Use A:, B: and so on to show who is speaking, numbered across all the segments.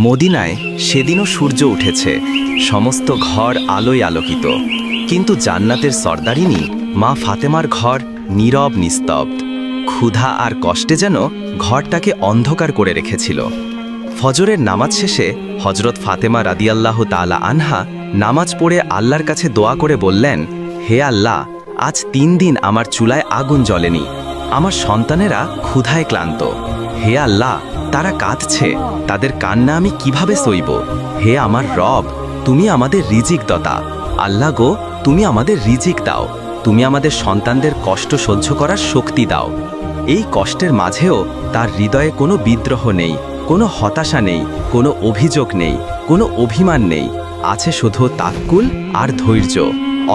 A: মদিনায় সেদিনও সূর্য উঠেছে, সমস্ত ঘর আলোয় আলোকিত, কিন্তু জান্নাতের সর্দারিনী মা ফাতেমার ঘর নীরব নিস্তব্ধ। ক্ষুধা আর কষ্টে যেন ঘরটাকে অন্ধকার করে রেখেছিল। ফজরের নামাজ শেষে হজরত ফাতেমা রাদিয়াল্লাহু তাআলা আনহা নামাজ পড়ে আল্লাহর কাছে দোয়া করে বললেন, হে আল্লাহ, আজ 3 দিন আমার চুলায় আগুন জ্বলেনি, আমার সন্তানেরা ক্ষুধায় ক্লান্ত। হে আল্লাহ, তারা কাঁদছে, তাদের কান্না আমি কিভাবে সইব? হে আমার রব, তুমি আমাদের রিজিক দাতা। আল্লাহ গো, তুমি আমাদের রিজিক দাও, তুমি আমাদের সন্তানদের কষ্ট সহ্য করার শক্তি দাও। এই কষ্টের মাঝেও তার হৃদয়ে কোনো বিদ্রোহ নেই, কোনো হতাশা নেই, কোনো অভিযোগ নেই, কোনো অভিমান নেই, আছে শুধু তাক্কুল আর ধৈর্য।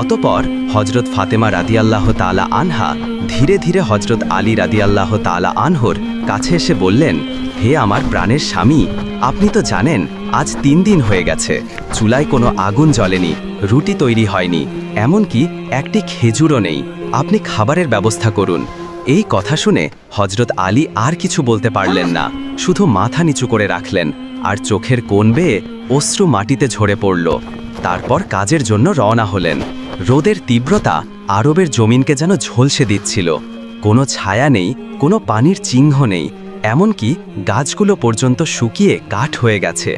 A: অতপর হজরত ফাতেমা রাদিয়াল্লাহু তাআলা আনহা ধীরে ধীরে হজরত আলী রাদিয়াল্লাহু তাআলা আনহুর কাছে এসে বললেন, হে আমার প্রাণের স্বামী, আপনি তো জানেন আজ 3 দিন হয়ে গেছে, চুলায় কোনো আগুন জ্বলেনি, রুটি তৈরি হয়নি, এমনকি একটি খেজুরও নেই। আপনি খাবারের ব্যবস্থা করুন। এই কথা শুনে হজরত আলী আর কিছু বলতে পারলেন না, শুধু মাথা নিচু করে রাখলেন, আর চোখের কোণ বেয়ে অশ্রু মাটিতে ঝরে পড়ল। তারপর কাজের জন্য রওনা হলেন। রোদের তীব্রতা আরবের জমিনকে যেন ঝলসে দিচ্ছিল। কোনো ছায়া নেই, কোনো পানির চিহ্ন নেই, এমনকি গাছগুলো পর্যন্ত শুকিয়ে কাঠ হয়ে গেছে।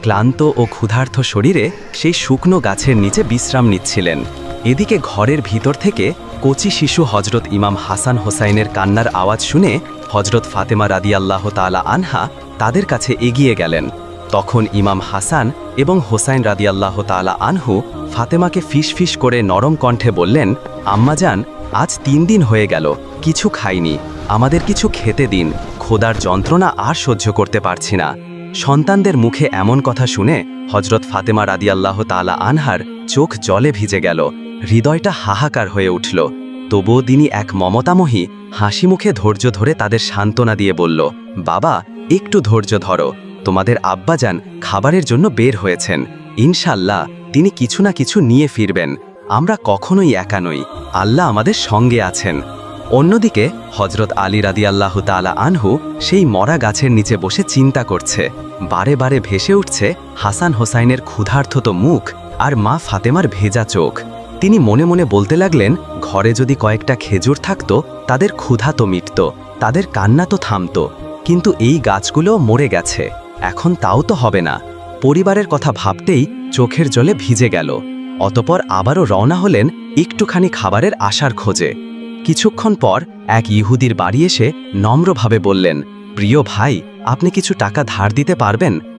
A: ক্লান্ত ও ক্ষুধার্ত শরীরে সেই শুকনো গাছের নিচে বিশ্রাম নিচ্ছিলেন। এদিকে ঘরের ভিতর থেকে কচি শিশু হজরত ইমাম হাসান হোসাইনের কান্নার আওয়াজ শুনে হজরত ফাতেমা রাদিয়াল্লাহু তাআলা আনহা তাদের কাছে এগিয়ে গেলেন। তখন ইমাম হাসান এবং হোসাইন রাদিয়াল্লাহু তাআলা আনহু ফাতেমাকে ফিসফিস করে নরম কণ্ঠে বললেন, আম্মাজান, আজ 3 দিন হয়ে গেল, কিছু খাইনি, আমাদের কিছু খেতে দিন, ক্ষুধার যন্ত্রণা আর সহ্য করতে পারছি না। সন্তানদের মুখে এমন কথা শুনে হজরত ফাতেমা রাদিয়াল্লাহু তাআলা আনহার চোখ জলে ভিজে গেল, হৃদয়টা হাহাকার হয়ে উঠল। তবুও তিনি এক মমতাময়ী হাসি মুখে ধৈর্য ধরে তাদের সান্ত্বনা দিয়ে বলল, বাবা, একটু ধৈর্য ধরো, তোমাদের আব্বাজান খাবারের জন্য বের হয়েছেন, ইনশাআল্লাহ তিনি কিছু না কিছু নিয়ে ফিরবেন, আমরা কখনোই একা নই, আল্লাহ আমাদের সঙ্গে আছেন। অন্যদিকে হজরত আলী রাদিয়াল্লাহু তাআলা আনহু সেই মরা গাছের নিচে বসে চিন্তা করছে। বারে বারে ভেসে উঠছে হাসান হোসাইনের ক্ষুধার্ত মুখ আর মা ফাতেমার ভেজা চোখ। তিনি মনে মনে বলতে লাগলেন, ঘরে যদি কয়েকটা খেজুর থাকতো, তাদের ক্ষুধা তো মিটত, তাদের কান্না তো থামত, কিন্তু এই গাছগুলো মরে গেছে, এখন তাও তো হবে না। পরিবারের কথা ভাবতেই চোখের জলে ভিজে গেল। অতপর আবারও রওনা হলেন একটুখানি খাবারের আশার খোঁজে। কিছুক্ষণ পর এক ইহুদির বাড়ি এসে নম্রভাবে বললেন, প্রিয় ভাই, আপনি কিছু টাকা ধার দিতে পারবেন?